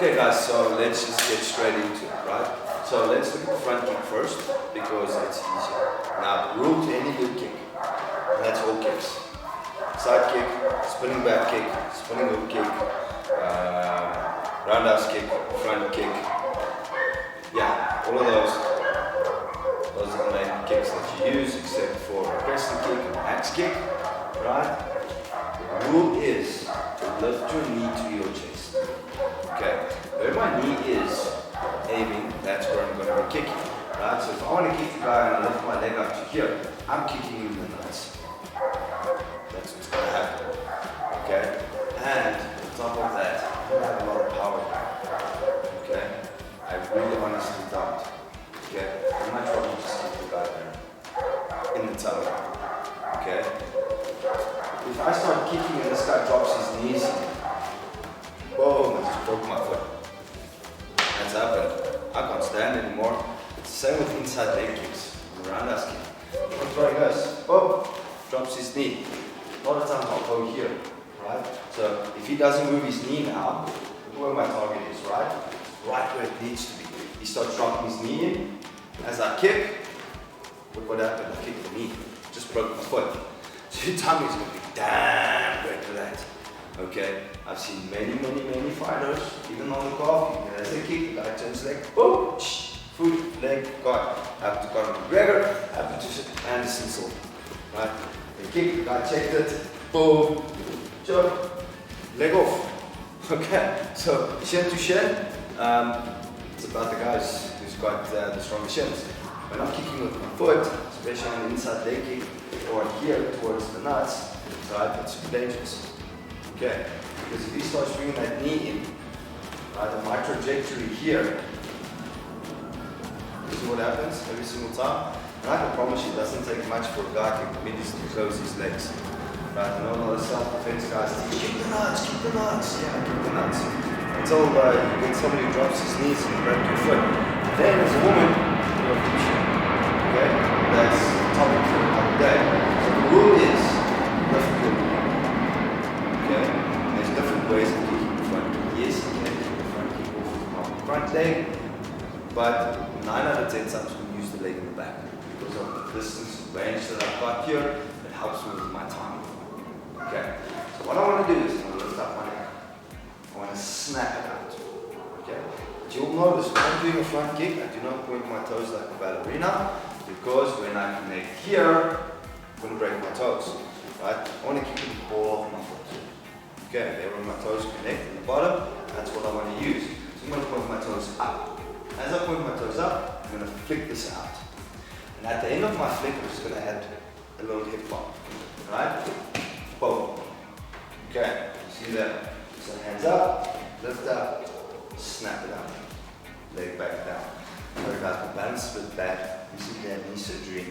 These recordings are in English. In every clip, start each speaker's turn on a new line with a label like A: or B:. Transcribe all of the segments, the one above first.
A: Okay guys, so let's just get straight into it, right? So let's look at the front kick first, because it's easier. Now, rule to any good kick, and that's all kicks. Side kick, spinning back kick, spinning hook kick, roundhouse kick, front kick. Yeah, all of those are the main kicks that you use, except for a crescent kick and axe kick, right? The rule is to lift your knee to your chest. Okay, where my knee is aiming, that's where I'm going to be kicking, right? So if I want to kick the guy and I lift my leg up to here, I'm kicking him in the nuts. That's what's going to happen, okay? And on top of that, I don't have a lot of power, okay? I really honestly don't, okay? I might probably just kick the guy there, in the tummy, okay? If I start kicking and this guy drops his knees, boom, I just broke my foot. That's happened. I can't stand anymore. It's the same with inside leg kicks, roundhouse kick. I'm throwing this, boom, drops his knee. A lot of times I'll go here, right? So if he doesn't move his knee now, look where my target is, right? Right where it needs to be. He starts dropping his knee in. As I kick, look what happened, I kicked the knee. Just broke my foot. So your tummy's going to be damn great for that. Okay, I've seen many fighters, even on the coffee, as they kick, the guy turns leg, boom, foot, leg, gone. Happened to Conor McGregor, happened to Anderson Silva, right? They kick, the guy checked it, boom, choke, leg off. Okay, so shin to shin, it's about the guys who's got the strongest shins. When I'm kicking with my foot, especially on the inside leg kick, or here towards the nuts, right, that's super dangerous. Okay, because if he starts bringing that knee in, right, on my trajectory here, this is what happens every single time. And I can promise you, it doesn't take much for a guy to immediately close his legs. Right, I know a lot of self-defense guys say, kick the nuts, yeah, kick the nuts. Until you get somebody who drops his knees and you break your foot. Then as a woman, you're a teacher. Okay, that's the topic for another day. So the rule is, lift your knee. Okay? There's different ways of kicking the front kick. Yes, you can kick the front kick off the front leg, but 9 out of 10 times we use the leg in the back. Because of the distance and range that I've got here, it helps me with my timing. Okay? So what I want to do is, I'm going to lift up my leg. I want to snap it out. Okay? But you'll notice when I'm doing a front kick, I do not point my toes like a ballerina, because when I connect here, I'm going to break my toes. Right? I want to kick the ball off my foot. Okay, there where my toes connect in the bottom, that's what I want to use. So I'm going to point my toes up. As I point my toes up, I'm going to flick this out. And at the end of my flick, I'm just going to add a little hip bump. Right? Boom. Okay, see that? So hands up, lift up, snap it out. Leg back down. Sorry guys, my balance is a bit bad. Recently I had knee surgery.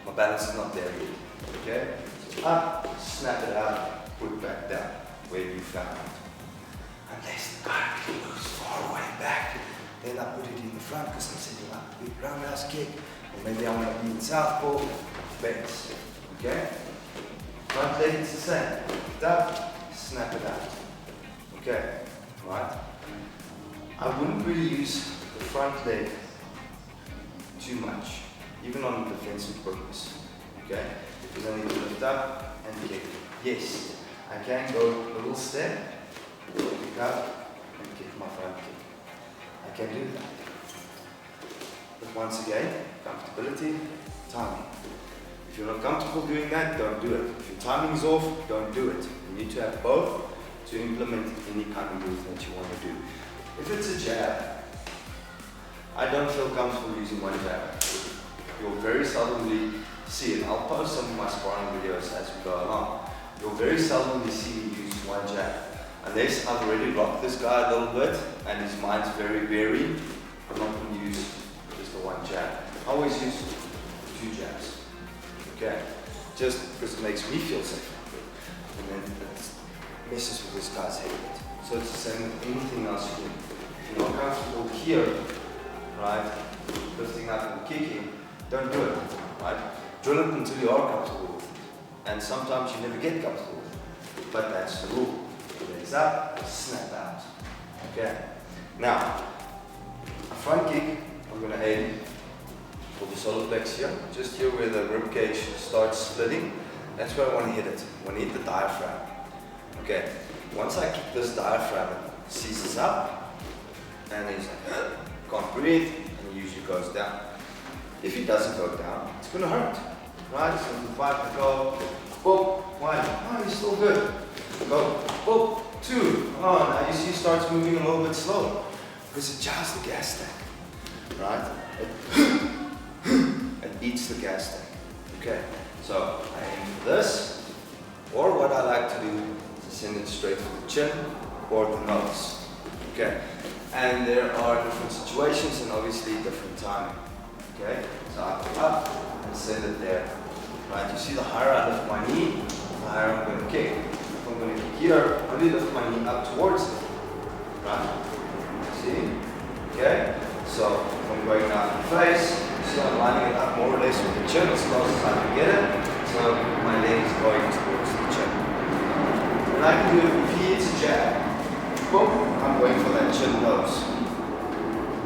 A: My balance is not there yet. Okay? So up, snap it out, put it back down, where you found it. Unless the guy moves far away back, then I put it in the front because I'm setting up a big roundhouse kick, or maybe I want to be in southpaw, bends. Okay? Front leg is the same. Lift up, snap it out. Okay? Right? I wouldn't really use the front leg too much, even on a defensive purpose. Okay? Because I need to lift up and kick. Yes, I can go a little step, pick up, and kick my front kick. I can do that. But once again, comfortability, timing. If you're not comfortable doing that, don't do it. If your timing is off, don't do it. You need to have both to implement any kind of move that you want to do. If it's a jab, I don't feel comfortable using one jab. You'll very seldomly see it. I'll post some of my sparring videos as we go along. You'll very seldomly see me use one jab. Unless I've already rocked this guy a little bit and his mind's very wary, I'm not going to use just the one jab. I always use 2 jabs. Okay? Just because it makes me feel safer. And then it messes with this guy's head. So it's the same with anything else you do. If you're not comfortable here, right, lifting up and kicking, don't do it, right? Drill it until you are comfortable with it. And sometimes you never get comfortable with it. But that's the rule. Legs up, snap out. Okay. Now, a front kick, I'm going to aim for the solar plex here, just here where the rib cage starts splitting. That's where I want to hit it. I want to hit the diaphragm. Okay. Once I kick this diaphragm, it seizes up, and he's like, can't breathe, and he usually goes down. If he doesn't go down, it's going to hurt. Right? So the 5 to go, boom, 1, oh, he's still good. Go, boom, 2, oh, now you see he starts moving a little bit slower, because it jars the gas tank. Right? It eats the gas tank. Okay, so I aim for this, or what I like to do is send it straight for the chin or the nose. Okay, and there are different situations and obviously different timing. Okay, so I go up and send it there. Right, you see the higher I lift my knee, the higher I'm going to kick. If I'm going to kick here, I only lift my knee up towards it. Right, see? Okay, so if I'm going down in the face, see I'm lining it up more or less with the chin as close as I can get it. So my leg is going towards the chin. And I can do it if he hits a jab. Boom, I'm going for that chin nose.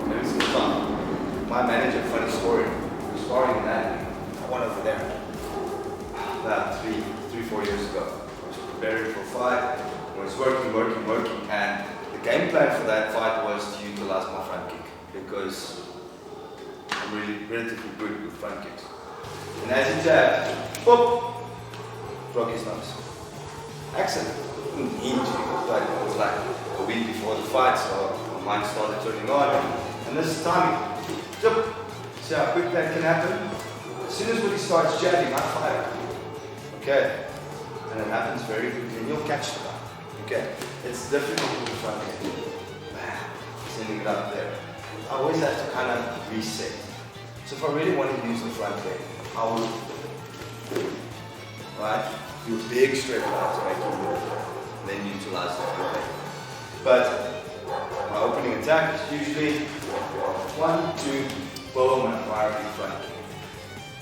A: Maybe some fun. My manager, funny story, was sparring in that one over there about 3-4 years ago. I was preparing for a fight. I was working, and the game plan for that fight was to utilize my front kick because I'm really relatively good with front kicks. And as he jabbed, boop, broke his nose. Accident. Injury. It was like a week before the fight, so my mind started turning on. And this is timing. See how quick that can happen? As soon as when he starts jabbing, I fire. Okay? And it happens very quickly, and you'll catch the guy. Okay? It's difficult with the front kick. Bam. Sending it up there. I always have to kind of reset. So if I really want to use the front leg, I will, right, do a big straight line to make it move, and then utilize the front leg. But my opening attack is usually 1, 2, boom, and I fire a big front kick.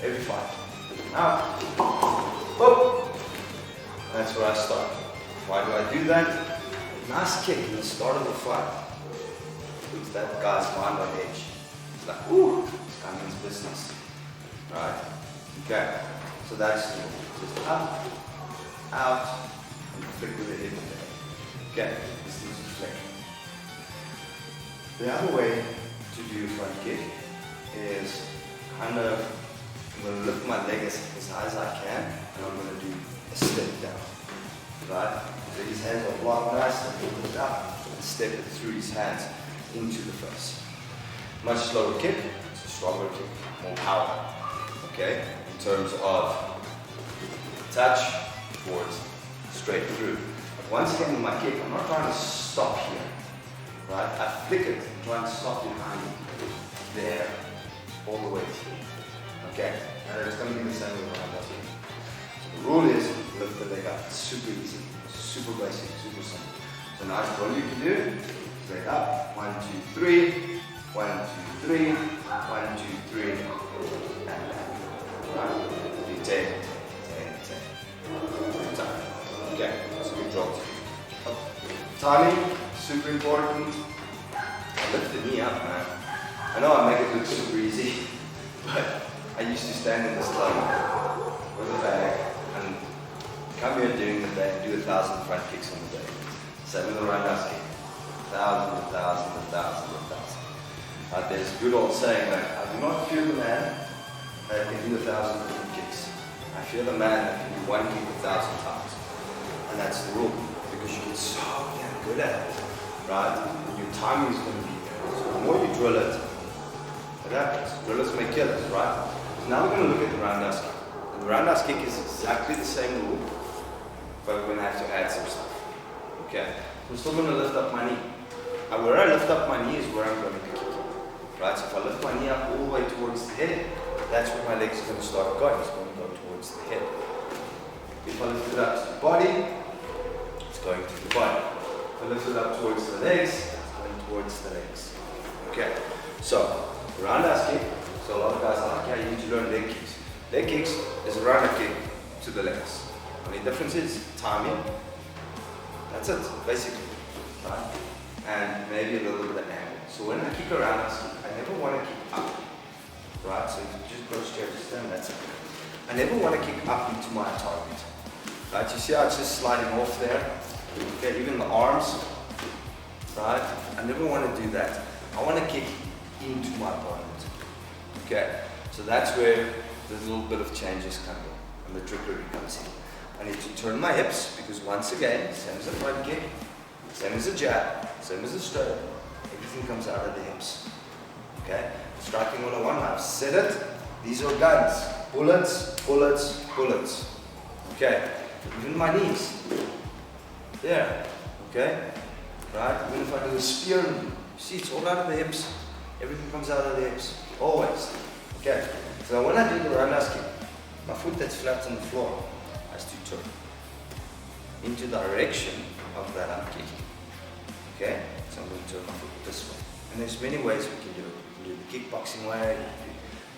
A: Every fight. Now, boom. That's where I start. Why do I do that? Nice kick at the start of the fight. Puts that guy's mind on edge. It's like, ooh, it's Cummins' business. Right? Okay. So that's just up, out, and flick with the hip. Okay. This is a flick. The other way to do a front kick is kind of, I'm going to lift my leg as high as I can, and I'm going to do a step down. Right? So his hands are blocked nice, and lift it up, and step it through his hands into the face. Much slower kick, it's a stronger kick, more power. Okay? In terms of touch towards straight through. But once again, with my kick, I'm not trying to stop here. Right? I flick it, I'm trying to stop behind it. There. All the way through. Okay? And it's going to be the same with what I'm doing. So the rule is lift the leg up. It's super easy, super basic, super simple. So nice roll you can do. Straight up. 1, 2, 3. 1, 2, 3. 1, 2, 3. And back. Right? Do 10, 10, 10. Good time. Okay, that's a good job. Timing, super important. I lift the knee up, man. I know I make it look super easy, but I used to stand in this line with a bag and come here during the day and do 1,000 front kicks on the day. Same with the roundhouse kick. 1,000, 1,000, 1,000, 1,000. There's a good old saying that I do not fear the man that can do 1,000 front kicks. I fear the man that can do one kick 1,000 times. And that's the rule, because you get so damn good at it, right? And your timing is going to be there. So the more you drill it, what happens? Drillers make killers, right? So now we're going to look at the roundhouse kick. And the roundhouse kick is exactly the same rule, but we're going to have to add some stuff. Okay, I'm still going to lift up my knee. And where I lift up my knee is where I'm going to be kicking. Right, so if I lift my knee up all the way towards the head, that's where my legs are going to start going. It's going to go towards the head. If I lift it up to the body, it's going to the body. If I lift it up towards the legs, it's going towards the legs. Okay, so roundhouse kick. So a lot of guys are like, yeah, you need to learn leg kicks. Leg kicks is a roundhouse kick to the legs. Only difference is timing. That's it, basically. Right? and maybe a little bit of angle. So when I kick a roundhouse kick, I never want to kick up, right? So if you just go straight to stand, that's it. I never want to kick up into my target, right? You see how it's just sliding off there? Okay, even the arms, right? I never want to do that. I want to kick into my opponent. Okay, so that's where the little bit of changes come in and the trickery comes in. I need to turn my hips because once again, same as a front kick, same as a jab, same as a straight, everything comes out of the hips. Okay, striking 101 now. Set it. These are guns. Bullets, bullets, bullets. Okay, even my knees. There. Okay, right. Even if I do a spear, you see it's all out of the hips. Everything comes out of the hips. Always. Okay, so when I do the roundhouse kick, my foot that's flat on the floor has to turn into the direction of that I'm kicking. Okay, so I'm going to turn my foot this way. And there's many ways we can do it. We can do the kickboxing way,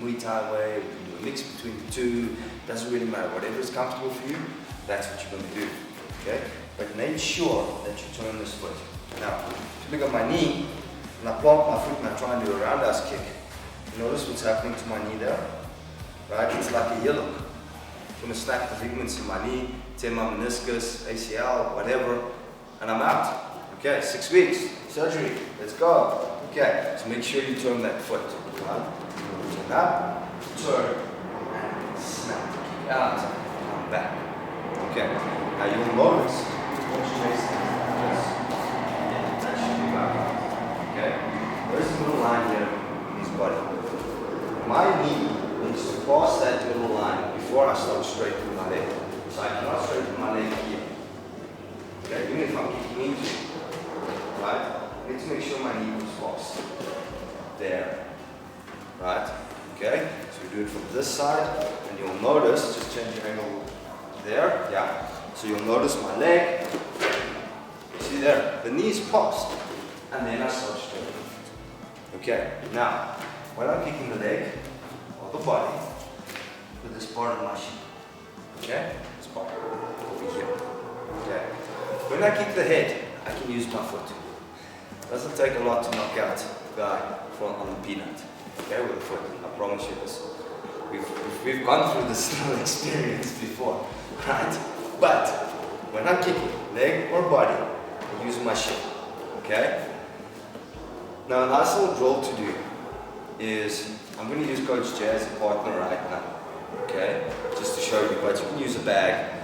A: we can do Muay Thai way, we can do a mix between the two. Doesn't really matter. Whatever is comfortable for you, that's what you're going to do. Okay, but make sure that you turn this foot. Now, if you look at my knee, and I plant my foot and I try and do a roundhouse kick, you notice what's happening to my knee there? Right? It's like a heel hook. I'm going to snap the ligaments in my knee, tear my meniscus, ACL, whatever, and I'm out. Okay, 6 weeks, surgery, let's go. Okay, so make sure you turn that foot. Right? Turn up, turn, and snap, kick out, come back. Okay, now you'll notice, watch Jason, that should be back. Okay, there's a little line here in his body. My knee needs to cross that little line before I start straightening my leg. So I cannot straighten my leg here. Okay, even if I'm kicking into it, right? I need to make sure my knee moves fast. There. Right? Okay? So we do it from this side, and you'll notice, just change your angle there, yeah. So you'll notice my leg, see there, the knee is past, and then I start straightening it. Okay, now, when I'm kicking the leg, or the body, with this part of my shin, okay, this part, over here, okay. When I kick the head, I can use my foot. It doesn't take a lot to knock out the guy on the peanut, okay, with the foot, I promise you this. We've gone through this little experience before, right? But, when I'm kicking, leg or body, I use my shin, okay? Now, a nice little drill to do is, I'm going to use Coach Jay as a partner right now, okay? Just to show you, but you can use a bag,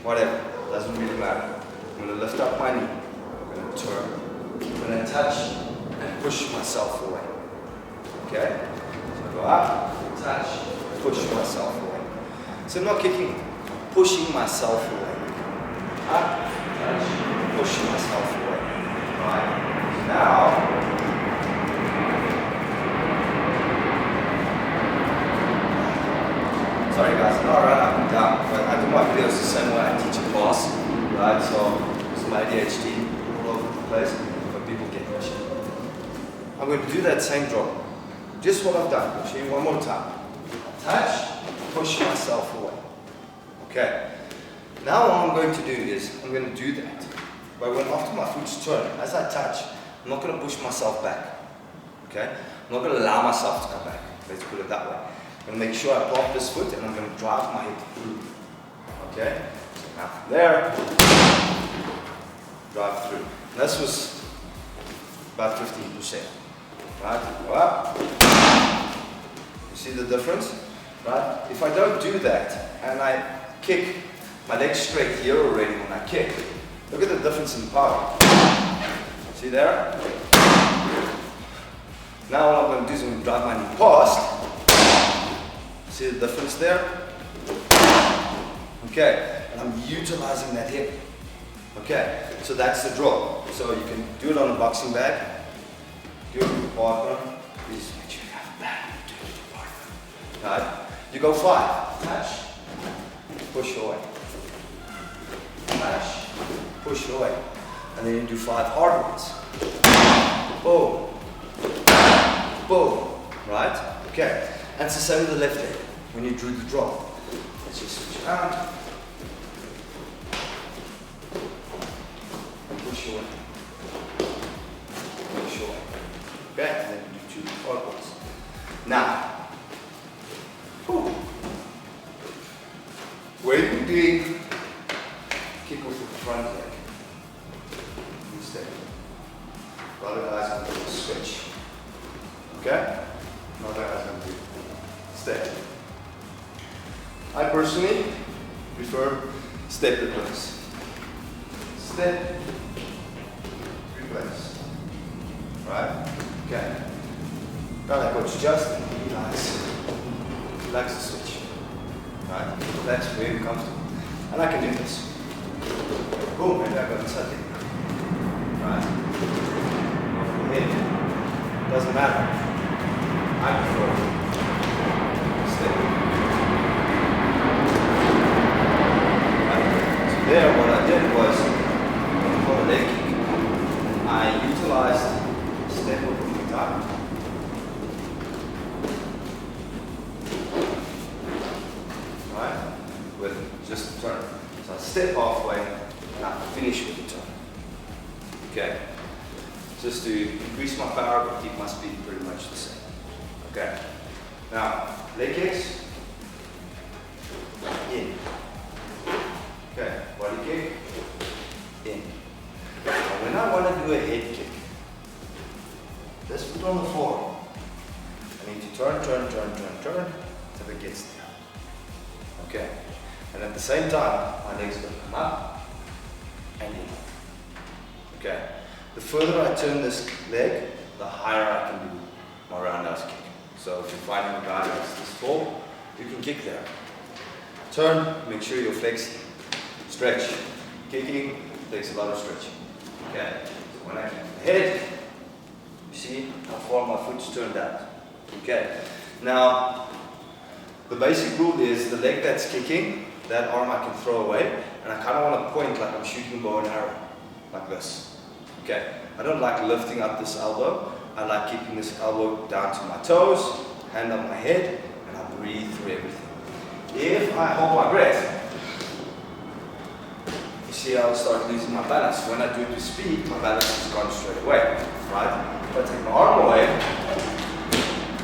A: whatever, doesn't really matter. I'm going to lift up my knee, I'm going to turn, I'm going to touch and push myself away, okay? So go up, touch, push myself away. So I'm not kicking, I'm pushing myself away. Up, touch, push myself away. Right, now, sorry guys, I'm not right up and down, but I do my videos the same way I teach a class, right? So it's my ADHD all over the place, but people get my shit. I'm going to do that same drill, just what I've done. I'll show you one more time. Touch, push myself away. Okay. Now what I'm going to do is, I'm going to do that, but when after my foot's turned, as I touch, I'm not going to push myself back. Okay? I'm not going to allow myself to come back. Let's put it that way. I'm going to make sure I pop this foot and I'm going to drive my hip through. Okay? So now from there, drive through. And this was about 15%. Right? Go up. You see the difference? Right? If I don't do that and I kick my legs straight here already when I kick, look at the difference in power. See there? Now what I'm going to do is I'm going to drive my knee past. See the difference there? Okay, and I'm utilizing that hip. Okay, so that's the drill. So you can do it on a boxing bag, do it with your partner. Please make sure you have a bag, do it with your partner. Right? You go 5, touch, push away. Touch, push away. And then you do 5 hard ones. Boom. Boom. Right? Okay. And it's the same with the left leg when you do the drop. Let's just switch around. Push away. switch. Okay? Now that I'm going to do step. I personally prefer step replace. Step replace. Right? Okay. Now like Coach Justin, he likes to switch. Right? That's very comfortable. And I can do this. Boom, and I got the setting. Right? Head. Doesn't matter. I prefer step. Right? So there what I did was for the leg kick, I utilized step over the time. Right? With just a turn. So I step halfway and I finish with the turn. Okay. Just to increase my power but keep my speed pretty much the same. Okay. Now, leg kicks. In. Okay. Body kick. In. Now when I want to do a head kick, this foot on the floor, I need to turn till it gets there. Okay. And at the same time, my legs will come up and in. Okay. The further I turn this leg, the higher I can do my roundhouse kick. So if you're finding a guy that's this tall, you can kick there. Turn, make sure you're flexing. Stretch. Kicking takes a lot of stretching. Okay. So when I kick the head, you see how far my foot's turned out. Okay. Now, the basic rule is the leg that's kicking, that arm I can throw away, and I kind of want to point like I'm shooting bow and arrow, like this. Okay, I don't like lifting up this elbow, I like keeping this elbow down to my toes, hand on my head, and I breathe through everything. If I hold my breath, you see I'll start losing my balance. When I do it with speed, my balance is gone straight away, right? If I take my arm away,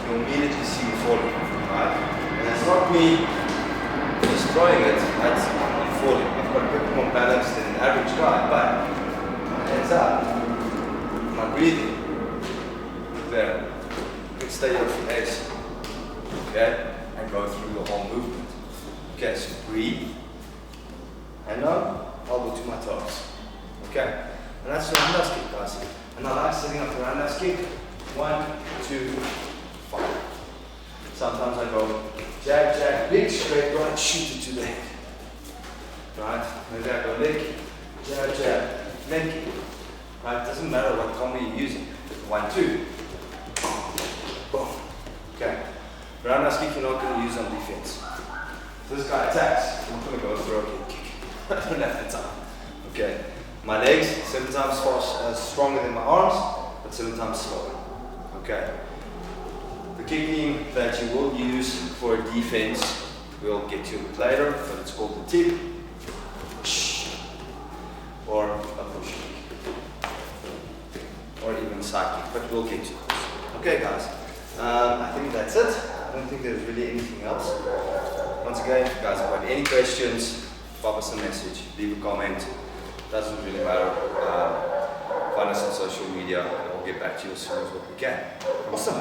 A: you'll immediately see me falling, right? And it's not me destroying it, that's I'm falling. I've got a bit more balance than an average guy, but my hands up, my breathing, there. You can stay here for days, okay? And go through the whole movement. Okay, so breathe, and now elbow to my toes, okay? And that's the roundhouse kick, guys. And I like setting up the roundhouse kick, 1, 2, 5. Sometimes I go jab, jab, big straight right, shoot it to the head. Right? Maybe I go leg kick, jab, jab, leg kick. Right? It doesn't matter what combo you're using. 1, 2. Boom. Okay. Roundhouse kick you're not going to use on defense. If this guy attacks, I'm not going to go throw a leg kick. I don't have the time. Okay. My legs, 7 times stronger than my arms, but 7 times slower. Okay. The kicking that you will use for defense, we'll get to it later, but it's called the tip, or a push kick, or even side kick, but we'll get to those. Okay guys, I think that's it. I don't think there's really anything else. Once again, if you guys have got any questions, pop us a message, leave a comment, doesn't really matter. Find us on social media and we'll get back to you as soon as we can. Awesome.